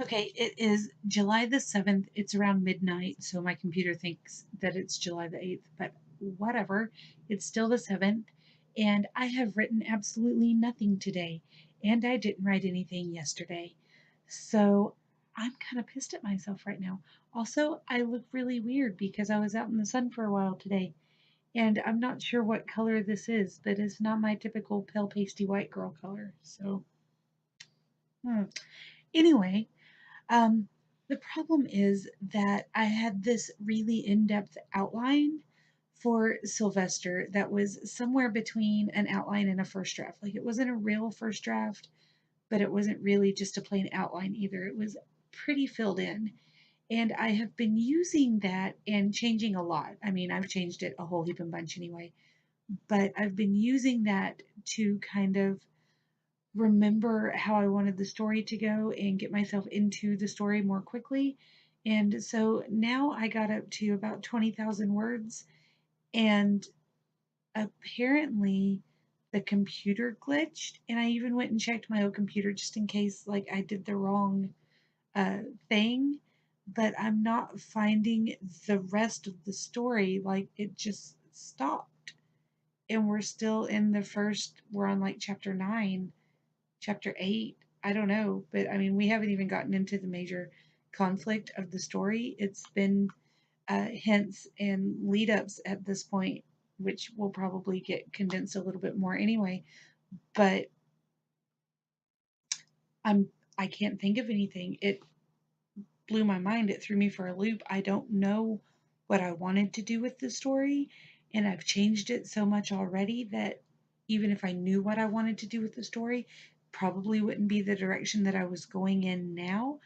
Okay, it is July the 7th. It's around midnight, so my computer thinks that it's July the 8th, but whatever. It's still the 7th, and I have written absolutely nothing today, and I didn't write anything yesterday. So I'm kind of pissed at myself right now. Also, I look really weird because I was out in the sun for a while today, and I'm not sure what color this is, but it's not my typical pale pasty white girl color. So, hmm. Anyway, um, the problem is that I had this really in-depth outline for Sylvester that was somewhere between an outline and a first draft. Like it wasn't a real first draft, but it wasn't really just a plain outline either. It was pretty filled in. And I have been using that and changing a lot. I mean, I've changed it a whole heap and bunch anyway, but I've been using that to kind of remember how I wanted the story to go and get myself into the story more quickly. And so now I got up to about 20,000 words, and apparently the computer glitched. And I even went and checked my old computer just in case like I did the wrong uh, thing. But I'm not finding the rest of the story. Like it just stopped. And we're still in we're on like chapter 9, chapter 8. I don't know, but I mean, we haven't even gotten into the major conflict of the story. It's been hints and lead ups at this point, which will probably get condensed a little bit more anyway. But I'm I can't think of anything. It blew my mind. It threw me for a loop. I don't know what I wanted to do with the story, and I've changed it so much already that even if I knew what I wanted to do with the story, probably wouldn't be the direction that I was going in now.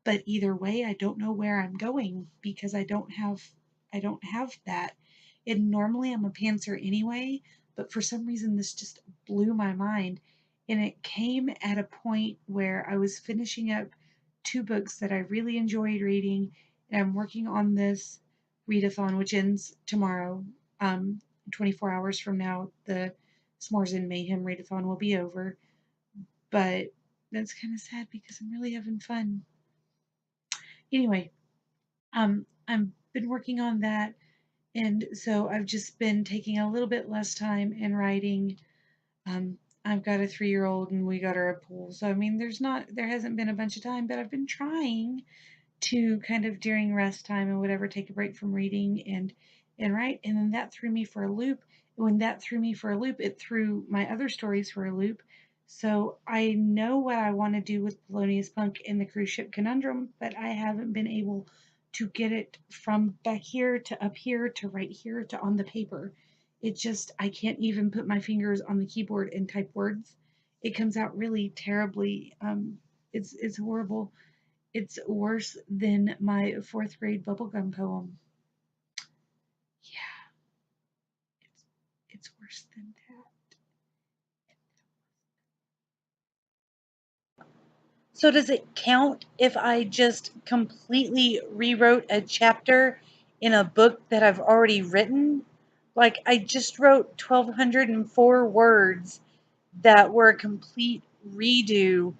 But either way, I don't know where I'm going because I don't have that. And normally I'm a pantser anyway, but for some reason this just blew my mind. And it came at a point where I was finishing up two books that I really enjoyed reading, and I'm working on this readathon, which ends tomorrow. 24 hours from now, the S'mores and Mayhem readathon will be over. But that's kind of sad because I'm really having fun. Anyway, I've been working on that, and so I've just been taking a little bit less time in writing. I've got a 3-year old and we got her a pool, so I mean, there hasn't been a bunch of time, but I've been trying to kind of during rest time and whatever take a break from reading and write, and then that threw me for a loop. When that threw me for a loop, it threw my other stories for a loop. So I know what I want to do with Polonius Punk in the cruise ship conundrum, but I haven't been able to get it from back here to up here to right here to on the paper. I can't even put my fingers on the keyboard and type words. It comes out really terribly. It's horrible. It's worse than my fourth grade bubblegum poem. Yeah, it's worse than that. So does it count if I just completely rewrote a chapter in a book that I've already written? Like I just wrote 1,204 words that were a complete redo,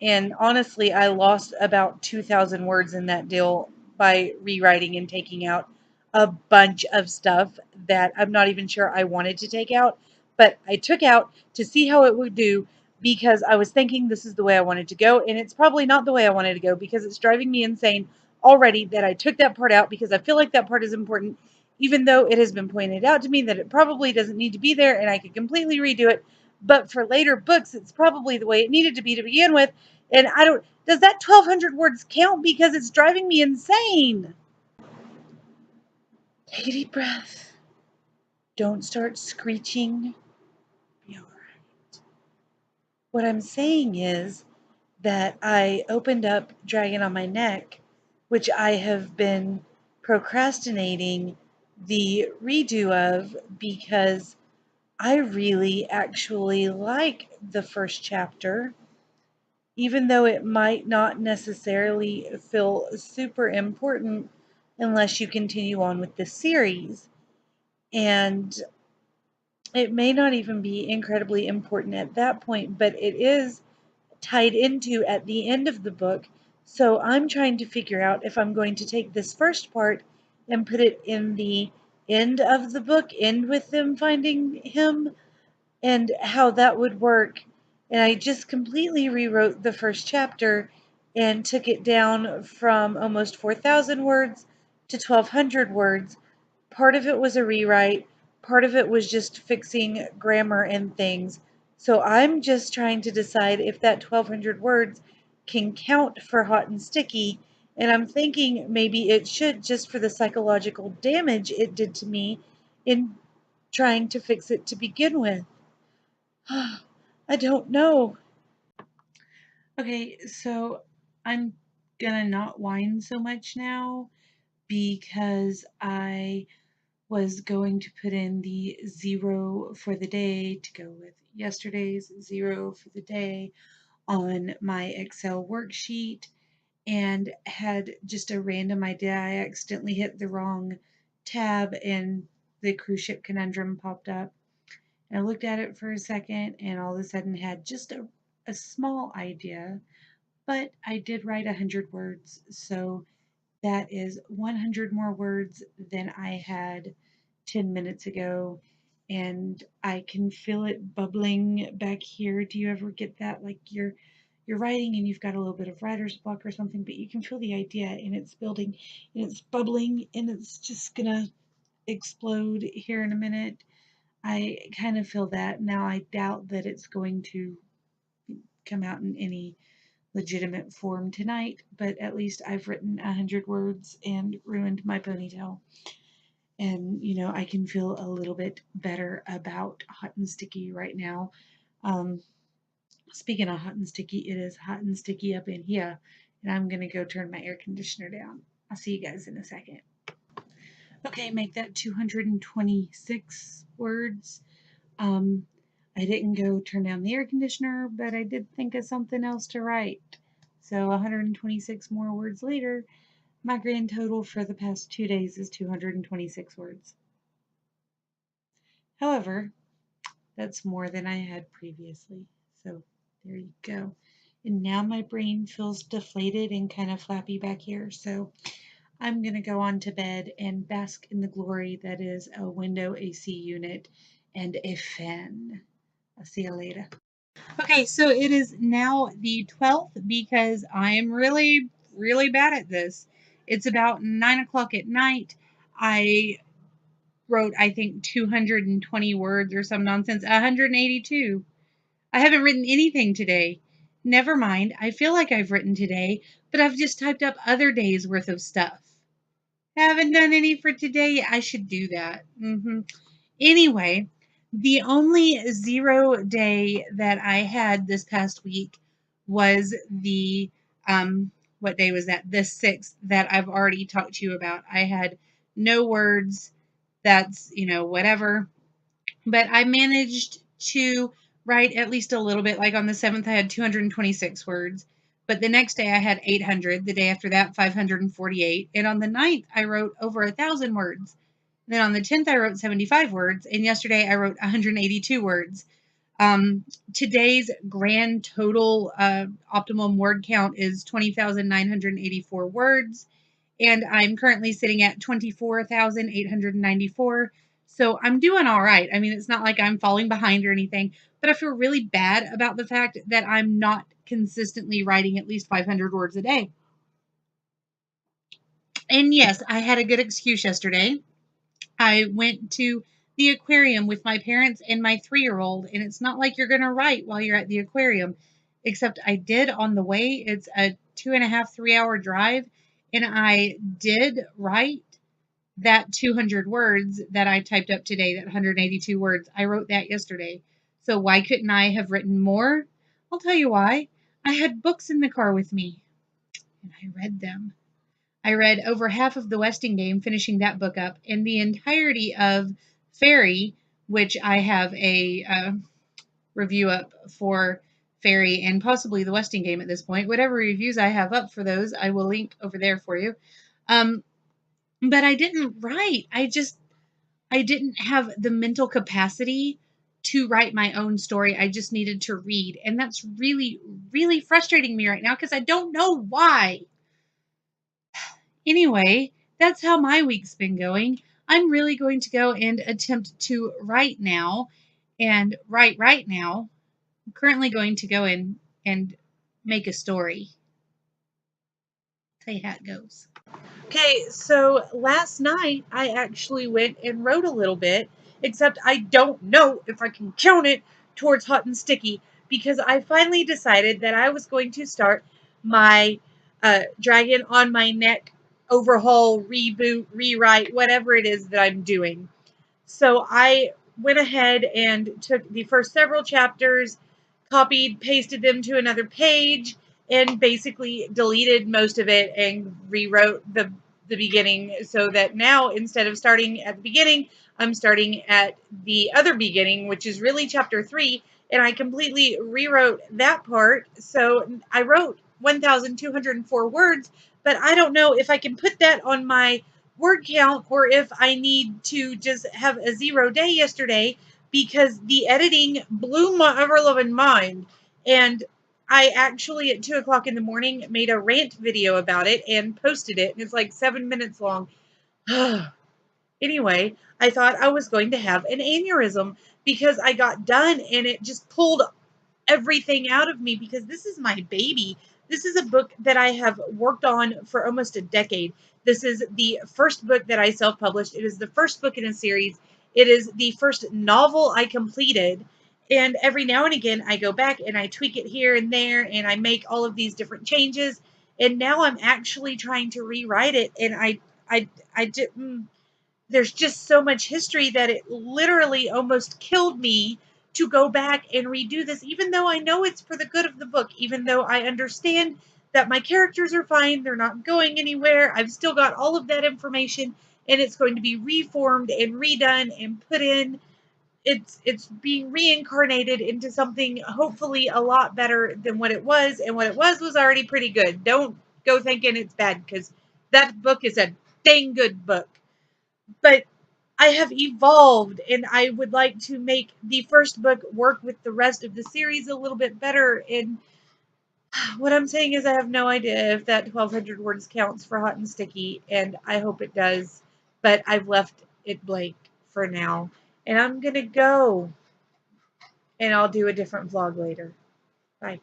and honestly, I lost about 2,000 words in that deal by rewriting and taking out a bunch of stuff that I'm not even sure I wanted to take out, but I took out to see how it would do because I was thinking this is the way I wanted to go, and it's probably not the way I wanted to go because it's driving me insane already that I took that part out because I feel like that part is important, even though it has been pointed out to me that it probably doesn't need to be there and I could completely redo it. But for later books, it's probably the way it needed to be to begin with, and I don't, does that 1,200 words count? Because it's driving me insane. Take a deep breath. Don't start screeching. Be all right. What I'm saying is that I opened up Dragon on My Neck, which I have been procrastinating the redo of because I really actually like the first chapter, even though it might not necessarily feel super important unless you continue on with the series. And it may not even be incredibly important at that point, but it is tied into at the end of the book So I'm trying to figure out if I'm going to take this first part and put it in the end of the book, end with them finding him, and how that would work. And I just completely rewrote the first chapter and took it down from almost 4,000 words to 1,200 words. Part of it was a rewrite, part of it was just fixing grammar and things. So I'm just trying to decide if that 1,200 words can count for Hot and Sticky. And I'm thinking maybe it should, just for the psychological damage it did to me in trying to fix it to begin with. I don't know. Okay, so I'm gonna not whine so much now because I was going to put in the 0 for the day to go with yesterday's 0 for the day on my Excel worksheet, and had just a random idea. I accidentally hit the wrong tab and the cruise ship conundrum popped up. And I looked at it for a second and all of a sudden had just a small idea, but I did write 100 words. So that is 100 more words than I had 10 minutes ago. And I can feel it bubbling back here. Do you ever get that? Like you're writing and you've got a little bit of writer's block or something, but you can feel the idea and it's building and it's bubbling and it's just gonna explode here in a minute. I kind of feel that. Now I doubt that it's going to come out in any legitimate form tonight, but at least I've written 100 words and ruined my ponytail. And, I can feel a little bit better about Hot and Sticky right now. Um, Speaking of hot and sticky, it is hot and sticky up in here, and I'm going to go turn my air conditioner down. I'll see you guys in a second. Okay, make that 226 words. Um, I didn't go turn down the air conditioner, but I did think of something else to write. So 126 more words later, my grand total for the past 2 days is 226 words. However, that's more than I had previously. So there you go. And now my brain feels deflated and kind of flappy back here. So I'm going to go on to bed and bask in the glory that is a window AC unit and a fan. I'll see you later. Okay, so it is now the 12th because I'm really, really bad at this. It's about 9 o'clock at night. I wrote, I think, 220 words or some nonsense, 182. I haven't written anything today. Never mind, I feel like I've written today, but I've just typed up other days worth of stuff. Haven't done any for today. I should do that. Anyway, the only 0 day that I had this past week was the, what day was that? The 6th that I've already talked to you about. I had no words. That's, whatever. But I managed to write at least a little bit. Like on the 7th, I had 226 words. But the next day I had 800. The day after that, 548. And on the 9th, I wrote over 1,000 words. Then on the 10th, I wrote 75 words. And yesterday, I wrote 182 words. Today's grand total optimum word count is 20,984 words. And I'm currently sitting at 24,894. So I'm doing all right. I mean, it's not like I'm falling behind or anything, but I feel really bad about the fact that I'm not consistently writing at least 500 words a day. And yes, I had a good excuse yesterday. I went to the aquarium with my parents and my 3-year-old, and it's not like you're going to write while you're at the aquarium, except I did on the way. It's a 2.5, 3-hour drive, and I did write that 200 words that I typed up today, that 182 words. I wrote that yesterday. So why couldn't I have written more? I'll tell you why. I had books in the car with me, and I read them. I read over half of The Westingame, finishing that book up, and the entirety of Fairy, which I have a review up for Fairy and possibly The Westingame at this point. Whatever reviews I have up for those, I will link over there for you. But I didn't write. I didn't have the mental capacity to write my own story. I just needed to read. And that's really, really frustrating me right now because I don't know why. Anyway, that's how my week's been going. I'm really going to go and attempt to write now and write right now. I'm currently going to go in and make a story. Tell you how it goes. Okay, so last night I actually went and wrote a little bit, except I don't know if I can count it towards Hot and Sticky because I finally decided that I was going to start my Dragon on My Neck overhaul, reboot, rewrite, whatever it is that I'm doing. So I went ahead and took the first several chapters, copied, pasted them to another page, and basically deleted most of it and rewrote the beginning so that now instead of starting at the beginning, I'm starting at the other beginning, which is really chapter 3, and I completely rewrote that part. So I wrote 1,204 words, but I don't know if I can put that on my word count or if I need to just have a 0 day yesterday because the editing blew my ever loving mind. And I actually at 2 o'clock in the morning made a rant video about it and posted it, and it's like 7 minutes long. Anyway, I thought I was going to have an aneurysm because I got done and it just pulled everything out of me because this is my baby. This is a book that I have worked on for almost a decade. This is the first book that I self-published. It is the first book in a series. It is the first novel I completed. And every now and again, I go back and I tweak it here and there, and I make all of these different changes. And now I'm actually trying to rewrite it, and I did. There's just so much history that it literally almost killed me to go back and redo this, even though I know it's for the good of the book, even though I understand that my characters are fine, they're not going anywhere. I've still got all of that information, and it's going to be reformed and redone and put in. It's being reincarnated into something hopefully a lot better than what it was, and what it was already pretty good. Don't go thinking it's bad, because that book is a dang good book. But I have evolved, and I would like to make the first book work with the rest of the series a little bit better. And what I'm saying is, I have no idea if that 1,200 words counts for Hot and Sticky, and I hope it does. But I've left it blank for now, and I'm gonna go, and I'll do a different vlog later. Bye.